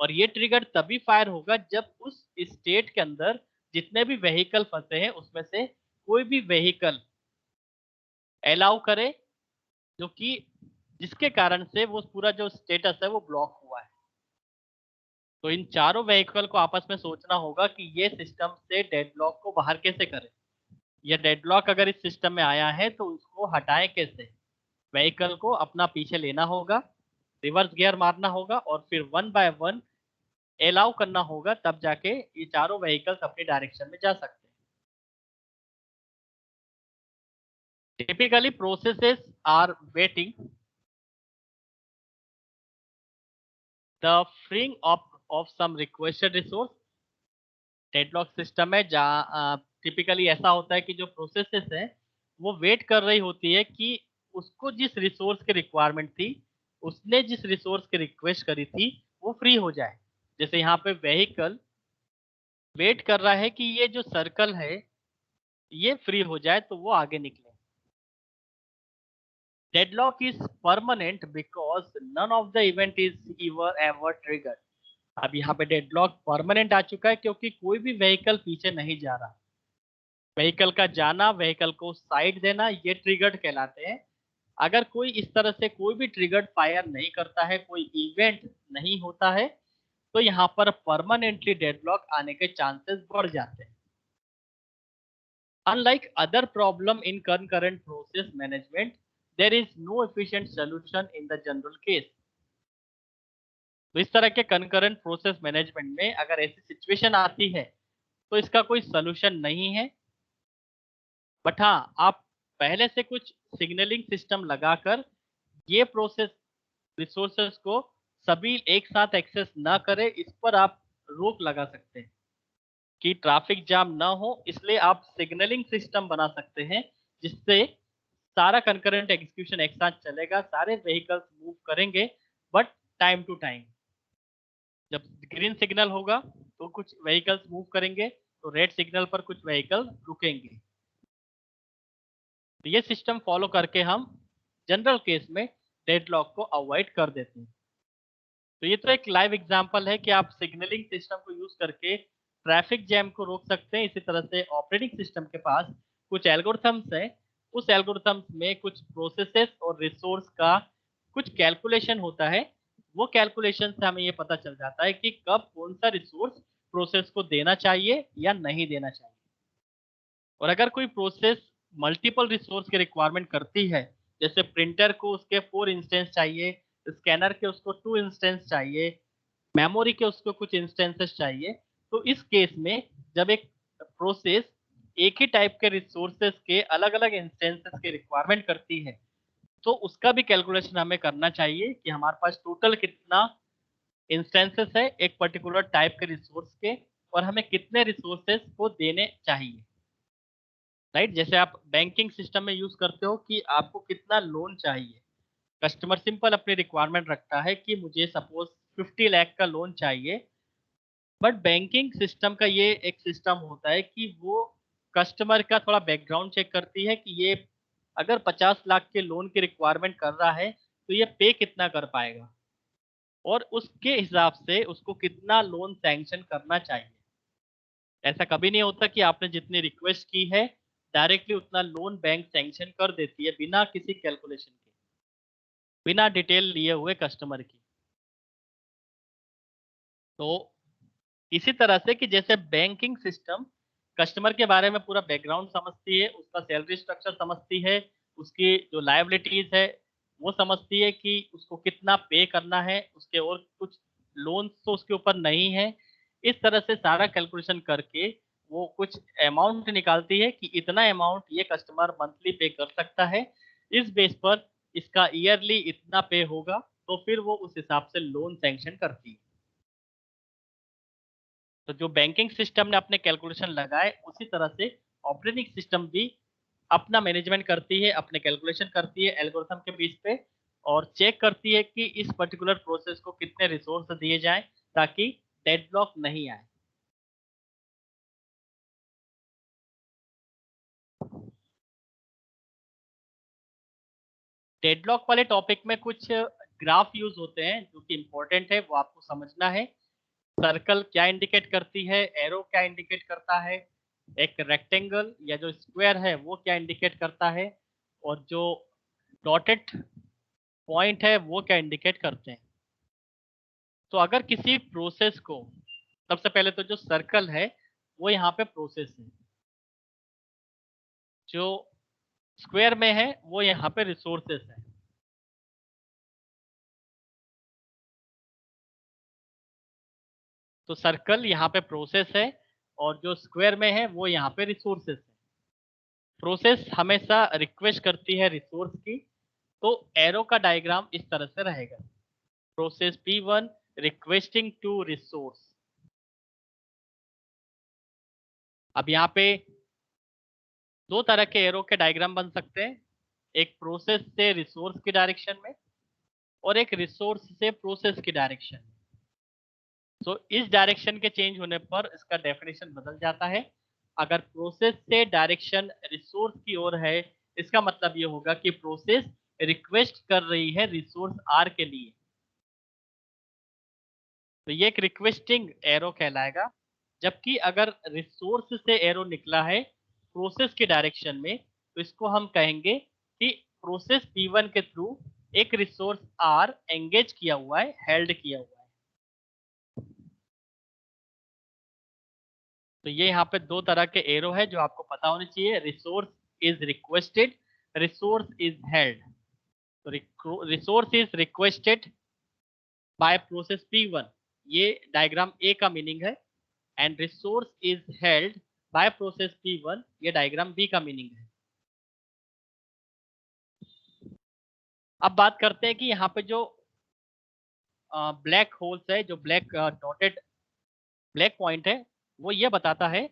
और ये ट्रिगर तभी फायर होगा जब उस स्टेट के अंदर जितने भी व्हीकल फंसे हैं उसमें से कोई भी व्हीकल अलाउ करे, जो कि जिसके कारण से वो पूरा जो स्टेटस है वो ब्लॉक हुआ है। तो इन चारों व्हीकल को आपस में सोचना होगा कि ये सिस्टम से डेडलॉक को बाहर कैसे करें, या डेडलॉक अगर इस सिस्टम में आया है तो उसको हटाएं कैसे। व्हीकल को अपना पीछे लेना होगा, रिवर्स गियर मारना होगा और फिर वन बाय वन अलाउ करना होगा, तब जाके ये चारों व्हीकल्स अपनी डायरेक्शन में जा सकते हैं। Typically processes are waiting the freeing up of some requested resource. Deadlock system है जहाँ टिपिकली ऐसा होता है कि जो प्रोसेसेस है वो वेट कर रही होती है कि उसको जिस रिसोर्स की रिक्वायरमेंट थी, उसने जिस रिसोर्स की रिक्वेस्ट करी थी, वो फ्री हो जाए। जैसे यहाँ पे व्हीकल वेट कर रहा है कि ये जो सर्कल है ये फ्री हो जाए तो वो आगे निकले। Deadlock is permanent because none of the event is ever triggered. अब यहाँ पे डेडलॉक परमानेंट आ चुका है क्योंकि कोई भी व्हीकल पीछे नहीं जा रहा। व्हीकल का जाना, व्हीकल को साइड देना, ये ट्रिगर्ड कहलाते हैं। अगर कोई इस तरह से कोई भी ट्रिगर्ड फायर नहीं करता है, कोई इवेंट नहीं होता है, तो यहाँ पर परमानेंटली डेडलॉक आने के चांसेस बढ़ जाते हैं। Unlike other problem in concurrent process management, there is no efficient solution in the general case. तो इस तरह के कंकरेंट प्रोसेस मैनेजमेंट में अगर ऐसी सिचुएशन आती है तो इसका कोई सोल्यूशन नहीं है। बट हाँ, आप पहले से कुछ सिग्नलिंग सिस्टम लगाकर ये प्रोसेस रिसोर्सेज को सभी एक साथ एक्सेस ना करे, इस पर आप रोक लगा सकते हैं कि ट्रैफिक जाम ना हो। इसलिए आप सिग्नलिंग सिस्टम बना सकते हैं जिससे सारा कंकरेंट एग्जीक्यूशन एक साथ चलेगा, सारे व्हीकल्स मूव करेंगे, बट टाइम टू टाइम। जब ग्रीन सिग्नल होगा तो कुछ व्हीकल्स मूव करेंगे, तो रेड सिग्नल पर कुछ व्हीकल रुकेंगे। तो ये सिस्टम फॉलो करके हम जनरल केस में डेडलॉक को अवॉइड कर देते हैं। तो ये तो एक लाइव एग्जांपल है कि आप सिग्नलिंग सिस्टम को यूज करके ट्रैफिक जैम को रोक सकते हैं। इसी तरह से ऑपरेटिंग सिस्टम के पास कुछ एल्गोरिथम्स हैं, उस एल्गोरिथम में कुछ प्रोसेसेस और रिसोर्स का कुछ कैलकुलेशन होता है। वो कैलकुलेशन से हमें ये पता चल जाता है कि कब कौन सा रिसोर्स प्रोसेस को देना चाहिए या नहीं देना चाहिए। और अगर कोई प्रोसेस मल्टीपल रिसोर्स की रिक्वायरमेंट करती है, जैसे प्रिंटर को उसके 4 इंस्टेंस चाहिए, स्कैनर के उसको 2 इंस्टेंस चाहिए, मेमोरी के उसको कुछ इंस्टेंसेस चाहिए, तो इस केस में जब एक प्रोसेस एक ही टाइप के रिसोर्सेस के अलग-अलग इंस्टेंसेस की रिक्वायरमेंट करती है, तो उसका भी कैलकुलेशन हमें करना चाहिए कि हमारे पास टोटल कितना इंस्टेंसेस है एक पर्टिकुलर टाइप के रिसोर्स के और हमें कितने रिसोर्सेस को देने चाहिए। राइट? जैसे आप बैंकिंग सिस्टम में यूज़ करते हो कि आपको कितना लोन चाहिए। कस्टमर सिंपल अपनी रिक्वायरमेंट रखता है कि मुझे सपोज़ 50 लाख का लोन चाहिए, बट बैंकिंग सिस्टम का ये एक सिस्टम होता है कि वो कस्टमर का थोड़ा बैकग्राउंड चेक करती है कि ये अगर 50 लाख के लोन की रिक्वायरमेंट कर रहा है, तो ये पे कितना कर पाएगा और उसके हिसाब से उसको कितना लोन सैंक्शन करना चाहिए। ऐसा कभी नहीं होता कि आपने जितनी रिक्वेस्ट की है, डायरेक्टली उतना लोन बैंक सैंक्शन कर देती है बिना किसी कैलकुलेशन के, बिना डिटेल लिए हुए कस्टमर की। तो इसी तरह से कि जैसे बैंकिंग सिस्टम कस्टमर के बारे में पूरा बैकग्राउंड समझती है, उसका सैलरी स्ट्रक्चर समझती है, उसकी जो लायबिलिटीज़ है, वो समझती है कि उसको कितना पे करना है, उसके और कुछ लोन्स तो उसके ऊपर नहीं है। इस तरह से सारा कैलकुलेशन करके वो कुछ अमाउंट निकालती है कि इतना अमाउंट ये कस्टमर मंथली पे कर सकता है। इस बेस पर इसका ईयरली इतना पे होगा, तो फिर वो उस हिसाब से लोन सैंक्शन करती है। तो जो बैंकिंग सिस्टम ने अपने कैलकुलेशन लगाए, उसी तरह से ऑपरेटिंग सिस्टम भी अपना मैनेजमेंट करती है, अपने कैलकुलेशन करती है एल्गोरिथम के बेस पे और चेक करती है कि इस पर्टिकुलर प्रोसेस को कितने रिसोर्स दिए जाएँ ताकि डेडलॉक नहीं आए। डेडलॉक वाले टॉपिक में कुछ ग्राफ यूज़ होते हैं जो कि इम्पोर्टेंट है, वो आपको समझना है। सर्कल क्या इंडिकेट करती है, एरो क्या इंडिकेट करता है, एक रेक्टेंगल या जो स्क्वायर है वो क्या इंडिकेट करता है और जो डॉटेड पॉइंट है वो क्या इंडिकेट करते हैं। तो अगर किसी प्रोसेस को सबसे पहले तो जो सर्कल है वो यहाँ पे प्रोसेस है, जो स्क्वायर में है वो यहाँ पे रिसोर्सेस है। तो सर्कल यहाँ पे प्रोसेस है और जो स्क्वायर में है वो यहाँ पे रिसोर्सेस है। प्रोसेस हमेशा रिक्वेस्ट करती है रिसोर्स की, तो एरो का डायग्राम इस तरह से रहेगा। Process P1 requesting to resource. अब यहाँ पे 2 तरह के एरो के डायग्राम बन सकते हैं। एक प्रोसेस से रिसोर्स की डायरेक्शन में और एक रिसोर्स से प्रोसेस की डायरेक्शन में। तो इस डायरेक्शन के चेंज होने पर इसका डेफिनेशन बदल जाता है। अगर प्रोसेस से डायरेक्शन रिसोर्स की ओर है, इसका मतलब ये होगा कि प्रोसेस रिक्वेस्ट कर रही है रिसोर्स आर के लिए। तो ये एक रिक्वेस्टिंग एरो कहलाएगा। जबकि अगर रिसोर्स से एरो निकला है प्रोसेस की डायरेक्शन में, तो इसको हम कहेंगे कि प्रोसेस P1 के थ्रू एक रिसोर्स आर एंगेज किया हुआ है, हेल्ड किया हुआ है। तो ये यहाँ पे 2 तरह के एरो है जो आपको पता होनी चाहिए। Resource is requested, resource is held. तो resource is requested by process P1, ये डायग्राम ए का मीनिंग है। And resource is held by process P1, ये डायग्राम बी का मीनिंग है। अब बात करते हैं कि यहाँ पे जो ब्लैक होल्स है, जो ब्लैक डॉटेड ब्लैक पॉइंट है, वो ये बताता है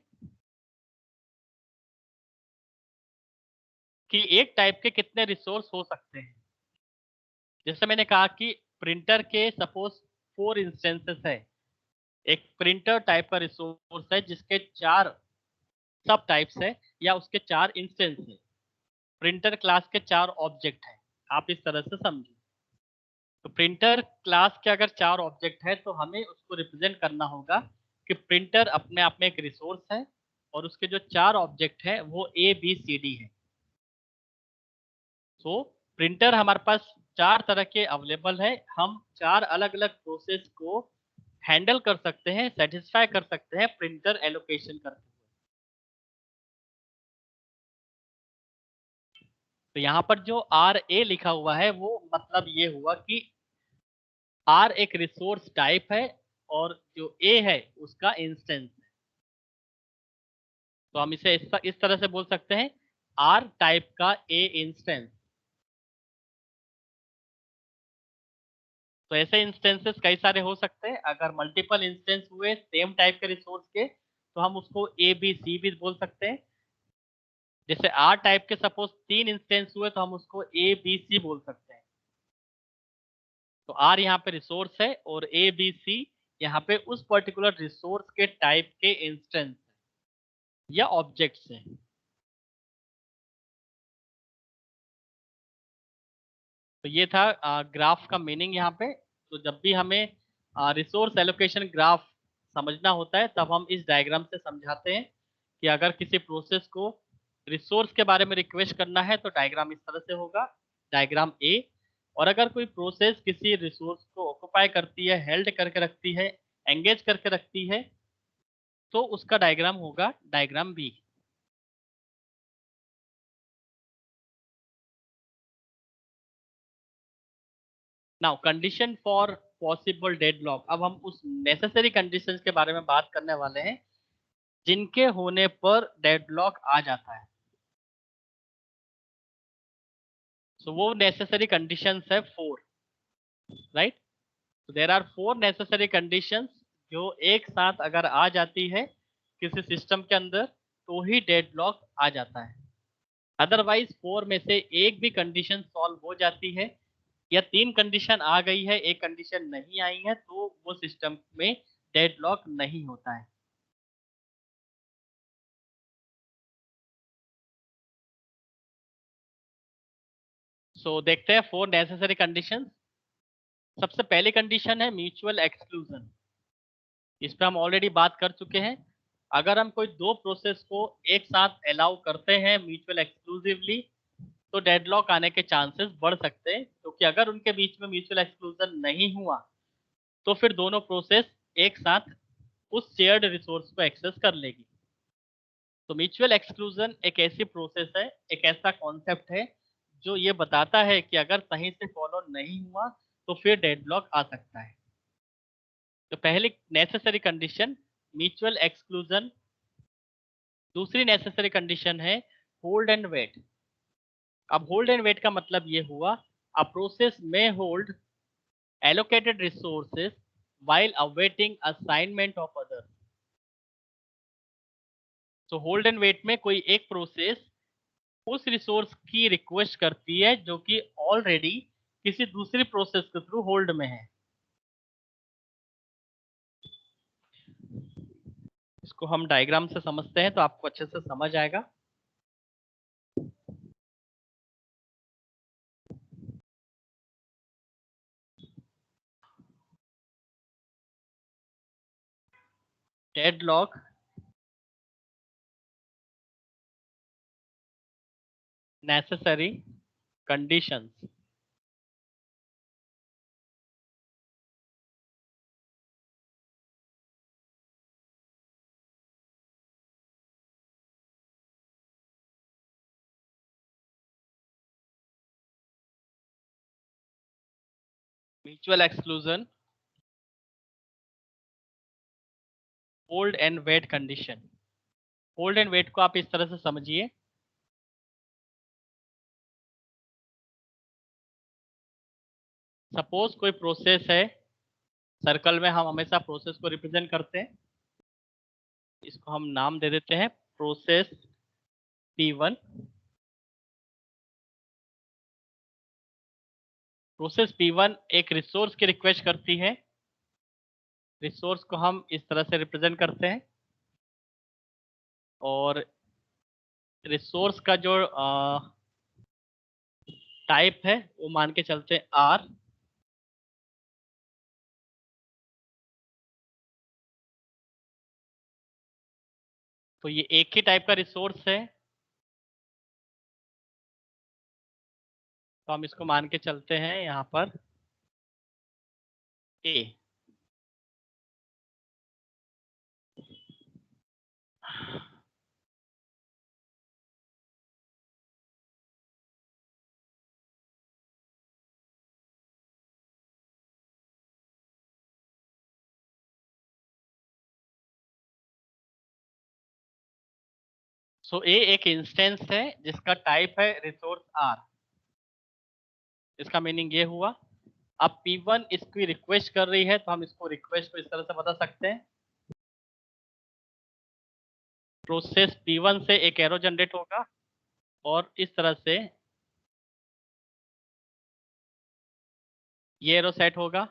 कि एक टाइप के कितने रिसोर्स हो सकते हैं। जैसे मैंने कहा कि प्रिंटर के सपोज 4 इंस्टेंसेस है। एक प्रिंटर टाइप का रिसोर्स है जिसके 4 सब टाइप्स है या उसके 4 इंस्टेंस है। प्रिंटर क्लास के 4 ऑब्जेक्ट हैं। आप इस तरह से समझिए। तो प्रिंटर क्लास के अगर 4 ऑब्जेक्ट है तो हमें उसको रिप्रेजेंट करना होगा कि प्रिंटर अपने आप में एक रिसोर्स है और उसके जो 4 ऑब्जेक्ट हैं वो ए बी सी डी है। सो प्रिंटर हमारे पास 4 तरह के अवेलेबल है। हम 4 अलग-अलग प्रोसेस को हैंडल कर सकते हैं, सैटिस्फाई कर सकते हैं प्रिंटर एलोकेशन करते हुए। तो यहाँ पर जो RA लिखा हुआ है वो मतलब ये हुआ कि R एक रिसोर्स टाइप है और जो A है उसका इंस्टेंस है। तो हम इसे इस तरह से बोल सकते हैं, R टाइप का A इंस्टेंस। तो ऐसे इंस्टेंसेस कई सारे हो सकते हैं। अगर मल्टीपल इंस्टेंस हुए सेम टाइप के रिसोर्स के तो हम उसको A B C भी बोल सकते हैं। जैसे R टाइप के सपोज 3 इंस्टेंस हुए तो हम उसको A B C बोल सकते हैं। तो R यहाँ पे रिसोर्स है और A B C यहाँ पे उस पर्टिकुलर रिसोर्स के टाइप के इंस्टेंस या ऑब्जेक्ट्स हैं। तो ये था ग्राफ का मीनिंग यहाँ पे। तो जब भी हमें रिसोर्स एलोकेशन ग्राफ समझना होता है तब हम इस डायग्राम से समझाते हैं कि अगर किसी प्रोसेस को रिसोर्स के बारे में रिक्वेस्ट करना है तो डायग्राम इस तरह से होगा, डायग्राम ए। और अगर कोई प्रोसेस किसी रिसोर्स को ऑक्युपाई करती है, हेल्ड करके रखती है, एंगेज करके रखती है, तो उसका डायग्राम होगा diagram B. Now condition for possible deadlock. अब हम उस नेसेसरी कंडीशंस के बारे में बात करने वाले हैं जिनके होने पर डेडलॉक आ जाता है। सो वो नेसेसरी कंडीशंस है 4, राइट। तो देयर आर 4 नेसेसरी कंडीशंस जो एक साथ अगर आ जाती है किसी सिस्टम के अंदर तो ही डेडलॉक आ जाता है। अदरवाइज 4 में से एक भी कंडीशन सॉल्व हो जाती है या 3 कंडीशन आ गई है, एक कंडीशन नहीं आई है, तो वो सिस्टम में डेडलॉक नहीं होता है। सो देखते हैं 4 नेसेसरी कंडीशंस। सबसे पहली कंडीशन है म्यूचुअल एक्सक्लूजन। इस पे हम ऑलरेडी बात कर चुके हैं। अगर हम कोई दो प्रोसेस को एक साथ अलाउ करते हैं म्यूचुअल एक्सक्लूसिवली तो डेडलॉक आने के चांसेस बढ़ सकते हैं, क्योंकि अगर उनके बीच में म्यूचुअल एक्सक्लूजन नहीं हुआ तो फिर दोनों प्रोसेस एक साथ उस शेयर्ड रिसोर्स को एक्सेस कर लेगी। तो म्यूचुअल एक्सक्लूजन एक ऐसी प्रोसेस है, एक ऐसा कॉन्सेप्ट है जो ये बताता है कि अगर सही से फॉलो नहीं हुआ तो फिर डेडलॉक आ सकता है। तो पहली नेसेसरी कंडीशन म्यूचुअल एक्सक्लूजन। दूसरी नेसेसरी कंडीशन है होल्ड एंड वेट। अब होल्ड एंड वेट का मतलब ये हुआ अ प्रोसेस में hold allocated resources while awaiting assignment of others। तो होल्ड एंड वेट में कोई एक प्रोसेस उस रिसोर्स की रिक्वेस्ट करती है जो कि ऑलरेडी किसी दूसरी प्रोसेस के थ्रू होल्ड में है। इसको हम डायग्राम से समझते हैं तो आपको अच्छे से समझ आएगा। Deadlock necessary conditions. Mutual exclusion, hold and wait condition. Hold and wait को आप इस तरह से समझिए। सपोज कोई प्रोसेस है, सर्कल में हम हमेशा प्रोसेस को रिप्रेजेंट करते हैं। इसको हम नाम दे देते हैं प्रोसेस P1। प्रोसेस P1 एक रिसोर्स की रिक्वेस्ट करती है। रिसोर्स को हम इस तरह से रिप्रेजेंट करते हैं और रिसोर्स का जो टाइप है वो मान के चलते हैं R। तो ये एक ही टाइप का रिसोर्स है। तो हम इसको मान के चलते हैं यहाँ पर ए। सो ए एक इंस्टेंस है जिसका टाइप है रिसोर्स आर। इसका मीनिंग ये हुआ। अब P1 इसकी रिक्वेस्ट कर रही है तो हम इसको रिक्वेस्ट को इस तरह से बता सकते हैं। प्रोसेस P1 से एक एरो जनरेट होगा और इस तरह से ये एरो सेट होगा।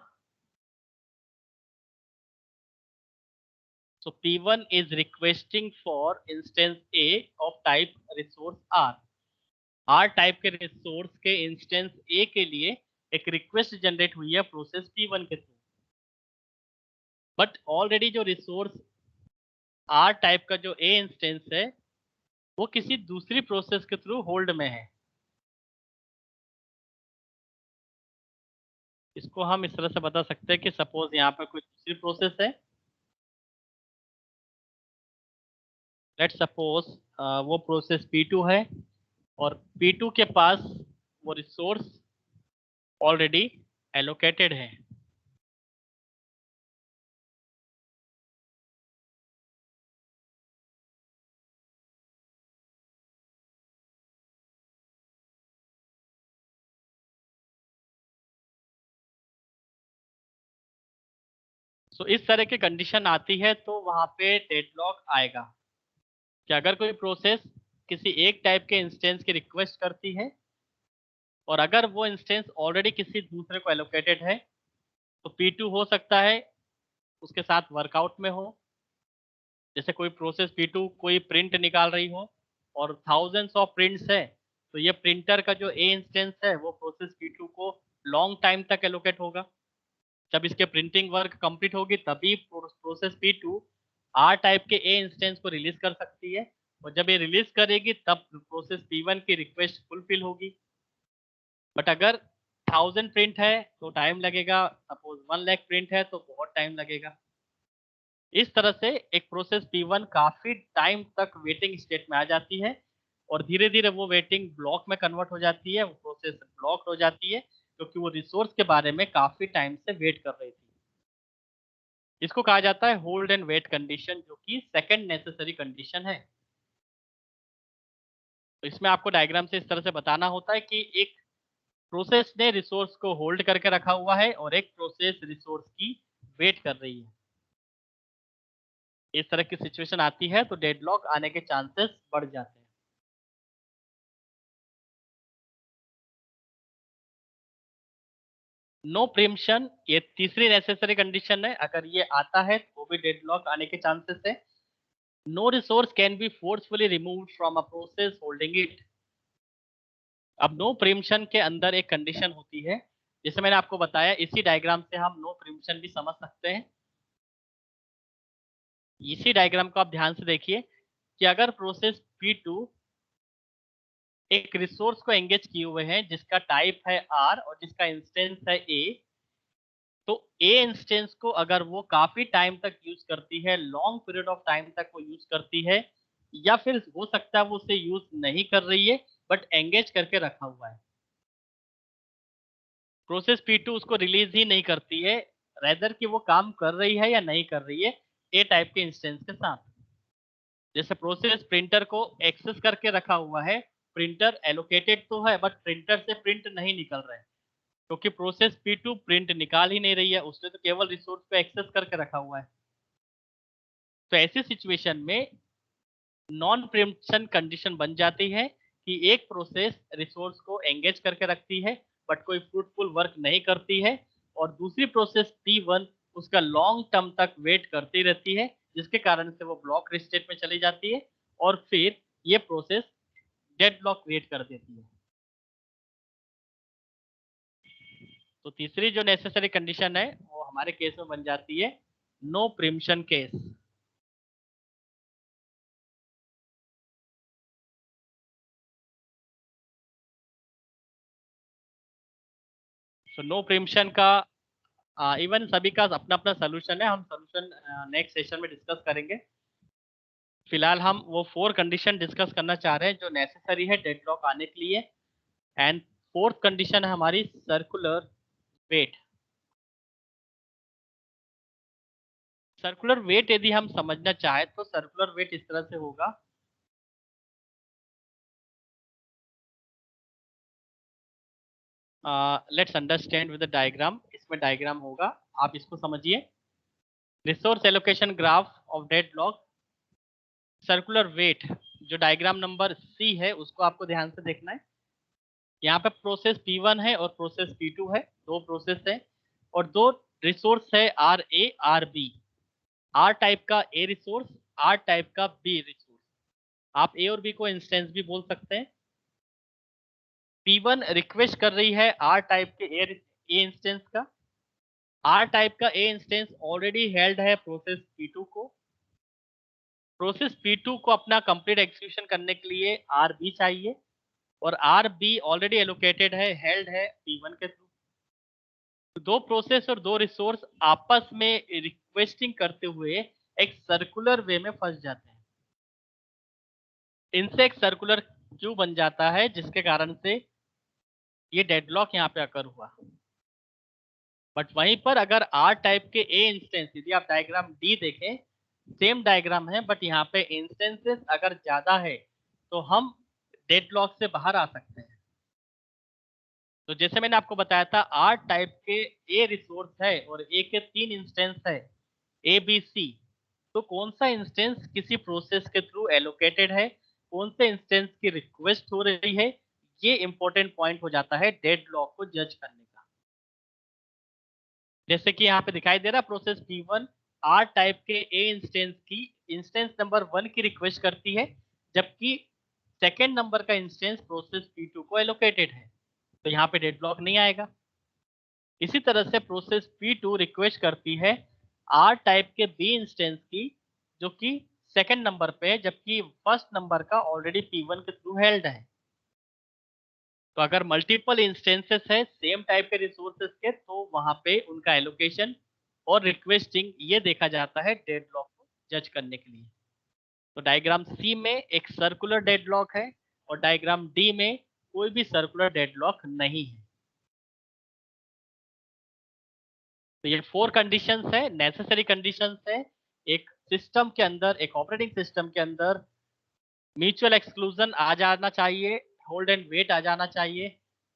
So P1 is requesting for instance A of type resource R। R type के रिसोर्स के इंस्टेंस A के लिए एक रिक्वेस्ट जनरेट हुई है प्रोसेस P1 के थ्रू। बट ऑलरेडी जो रिसोर्स R टाइप का जो A इंस्टेंस है वो किसी दूसरी प्रोसेस के थ्रू होल्ड में है। इसको हम इस तरह से बता सकते हैं कि सपोज यहाँ पे कोई दूसरी प्रोसेस है। लेट्स सपोज वो प्रोसेस P2 है और P2 के पास वो रिसोर्स ऑलरेडी एलोकेटेड है। तो इस तरह की कंडीशन आती है तो वहां पे डेडलॉक आएगा कि अगर कोई प्रोसेस किसी एक टाइप के इंस्टेंस की रिक्वेस्ट करती है और अगर वो इंस्टेंस ऑलरेडी किसी दूसरे को एलोकेटेड है तो P2 हो सकता है उसके साथ वर्कआउट में हो। जैसे कोई प्रोसेस P2 कोई प्रिंट निकाल रही हो और थाउजेंड्स ऑफ प्रिंट्स है तो ये प्रिंटर का जो ए इंस्टेंस है वो प्रोसेस P2 को लॉन्ग टाइम तक एलोकेट होगा। जब इसके प्रिंटिंग वर्क कंप्लीट होगी तभी प्रोसेस P2 आर टाइप के ए इंस्टेंस को रिलीज कर सकती है और जब ये रिलीज करेगी तब प्रोसेस P1 की रिक्वेस्ट फुलफिल होगी। बट अगर 1000 प्रिंट है तो टाइम लगेगा, सपोज 1 लाख प्रिंट है तो बहुत टाइम लगेगा। इस तरह से एक प्रोसेस P1 काफी टाइम तक वेटिंग स्टेट में आ जाती है और धीरे धीरे वो वेटिंग ब्लॉक में कन्वर्ट हो जाती है। वो प्रोसेस ब्लॉक हो जाती है क्योंकि वो रिसोर्स के बारे में काफी टाइम से वेट कर रही थी। इसको कहा जाता है होल्ड एंड वेट कंडीशन, जो कि सेकंड नेसेसरी कंडीशन है। तो इसमें आपको डायग्राम से इस तरह से बताना होता है कि एक प्रोसेस ने रिसोर्स को होल्ड करके रखा हुआ है और एक प्रोसेस रिसोर्स की वेट कर रही है। इस तरह की सिचुएशन आती है तो डेडलॉक आने के चांसेस बढ़ जाते हैं। नो प्रीम्पशन ये तीसरी नेसेसरी कंडीशन है। अगर ये आता है तो भी डेडलॉक आने के चांसेस है। No resource can be forcefully removed from a process holding it. अब नो प्रीम्पशन के अंदर एक कंडीशन होती है, जैसे मैंने आपको बताया इसी डायग्राम से हम नो प्रीम्पशन भी समझ सकते हैं। इसी डायग्राम को आप ध्यान से देखिए कि अगर प्रोसेस P2 एक रिसोर्स को एंगेज किए हुए हैं जिसका टाइप है R और जिसका इंस्टेंस है A, तो A इंस्टेंस को अगर वो काफी टाइम तक यूज करती है, लॉन्ग पीरियड ऑफ टाइम तक वो यूज करती है, या फिर हो सकता है वो उसे यूज नहीं कर रही है बट एंगेज करके रखा हुआ है, प्रोसेस P2 उसको रिलीज ही नहीं करती है, रेदर कि वो काम कर रही है या नहीं कर रही है ए टाइप के इंस्टेंस के साथ। जैसे प्रोसेस प्रिंटर को एक्सेस करके रखा हुआ है, प्रिंटर एलोकेटेड तो है बट प्रिंटर से प्रिंट नहीं निकल रहा है क्योंकि प्रोसेस P2 प्रिंट निकाल ही नहीं रही है, उसने तो केवल रिसोर्स को एक्सेस करके रखा हुआ है। तो ऐसी सिचुएशन में नॉन प्रिम्पशन कंडीशन बन जाती है कि एक प्रोसेस रिसोर्स को एंगेज करके रखती है बट कोई फ्रूटफुल वर्क नहीं करती है और दूसरी प्रोसेस P1 उसका लॉन्ग टर्म तक वेट करती रहती है, जिसके कारण से वो ब्लॉक स्टेट में चली जाती है और फिर ये प्रोसेस डेडलॉक क्रिएट कर देती है। तो तीसरी जो नेसेसरी कंडीशन है वो हमारे केस में बन जाती है no preemption case. So no preemption का इवन सभी का अपना अपना सोल्यूशन है, हम सोल्यूशन नेक्स्ट सेशन में डिस्कस करेंगे। फिलहाल हम वो 4 कंडीशन डिस्कस करना चाह रहे हैं जो नेसेसरी है डेडलॉक आने के लिए। एंड फोर्थ कंडीशन है हमारी सर्कुलर वेट। सर्कुलर वेट यदि हम समझना चाहें तो सर्कुलर वेट इस तरह से होगा, let's understand with the diagram. इसमें डायग्राम होगा, आप इसको समझिए। Resource allocation graph of deadlock. Circular wait जो डायग्राम नंबर सी है उसको आपको ध्यान से देखना है। यहाँ पे प्रोसेस P1 है और प्रोसेस P2 है, दो प्रोसेस है और दो रिसोर्स है R A R B. R type का ए रिसोर्स, आर टाइप का बी रिसोर्स। आप ए और बी को इंस्टेंस भी बोल सकते हैं। P1 रिक्वेस्ट कर रही है आर टाइप के ए इंस्टेंस का। आर टाइप का ए इंस्टेंस ऑलरेडी हेल्ड है प्रोसेस P2 को। प्रोसेस P2 को अपना कंप्लीट एग्जीक्यूशन करने के लिए आर बी चाहिए और आर बी ऑलरेडी एलोकेटेड है, हेल्ड है P1 के थ्रू। दो प्रोसेस और दो रिसोर्स आपस में रिक्वेस्टिंग करते हुए एक सर्कुलर वे में फंस जाते हैं। इनसे एक सर्कुलर क्यू बन जाता है जिसके कारण से ये डेडलॉक यहाँ पे अकर हुआ। बट वहीं पर अगर आर टाइप के ए इंस्टेंस, यदि आप डायग्राम डी देखें, सेम डायग्राम है बट यहाँ पे इंस्टेंसेस अगर ज्यादा है तो हम डेडलॉक से बाहर आ सकते हैं। तो जैसे मैंने आपको बताया था, आर टाइप के ए रिसोर्स है और ए के 3 इंस्टेंस है, ए बी सी। तो कौन सा इंस्टेंस किसी प्रोसेस के थ्रू एलोकेटेड है, कौन से इंस्टेंस की रिक्वेस्ट हो रही है, ये इंपॉर्टेंट पॉइंट हो जाता है डेडलॉक को जज करने का। जैसे कि यहाँ पे दिखाई दे रहा, प्रोसेस P1 आर टाइप के ए इंस्टेंस की इंस्टेंस नंबर 1 की रिक्वेस्ट करती है, जबकि सेकेंड नंबर का इंस्टेंस प्रोसेस P2 को एलोकेटेड है, तो यहाँ पे डेडलॉक नहीं आएगा। इसी तरह से प्रोसेस P2 रिक्वेस्ट करती है आर टाइप के बी इंस्टेंस की, जो कि सेकेंड नंबर पे है, जबकि फर्स्ट नंबर का ऑलरेडी P1 के थ्रू हेल्ड है। तो अगर मल्टीपल इंस्टेंसेस है सेम टाइप के रिसोर्सेज के, तो वहां पे उनका एलोकेशन और रिक्वेस्टिंग ये देखा जाता है डेडलॉक को जज करने के लिए। तो डायग्राम सी में एक सर्कुलर डेडलॉक है और डायग्राम डी में कोई भी सर्कुलर डेडलॉक नहीं है। तो ये 4 कंडीशंस है, नेसेसरी कंडीशंस है। एक सिस्टम के अंदर, एक ऑपरेटिंग सिस्टम के अंदर म्यूचुअल एक्सक्लूजन आ जाना चाहिए, होल्ड एंड वेट आ जाना चाहिए,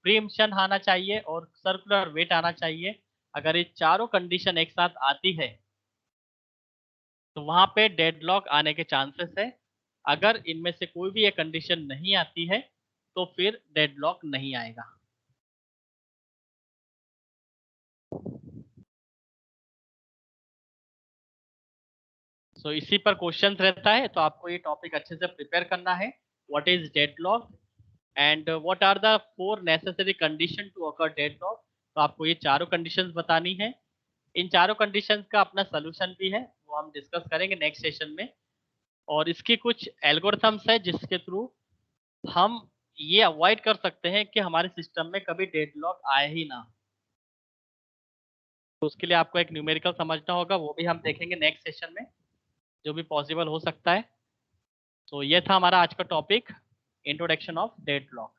प्रीएम्पशन आना चाहिए और सर्कुलर वेट आना चाहिए। अगर ये चारों कंडीशन एक साथ आती है तो वहां पे डेडलॉक आने के चांसेस है। अगर इनमें से कोई भी एक कंडीशन नहीं आती है तो फिर डेडलॉक नहीं आएगा। सो इसी पर क्वेश्चन रहता है, तो आपको ये टॉपिक अच्छे से प्रिपेयर करना है। What is deadlock and what are the 4 necessary condition to occur deadlock. तो आपको ये चारों कंडीशंस बतानी है। इन चारों कंडीशंस का अपना सोल्यूशन भी है, वो हम डिस्कस करेंगे नेक्स्ट सेशन में। और इसकी कुछ एल्गोरिथम्स है जिसके थ्रू हम ये अवॉइड कर सकते हैं कि हमारे सिस्टम में कभी डेडलॉक आए ही ना। तो उसके लिए आपको एक न्यूमेरिकल समझना होगा, वो भी हम देखेंगे नेक्स्ट सेशन में, जो भी पॉसिबल हो सकता है। तो ये था हमारा आज का टॉपिक, इंट्रोडक्शन ऑफ डेडलॉक।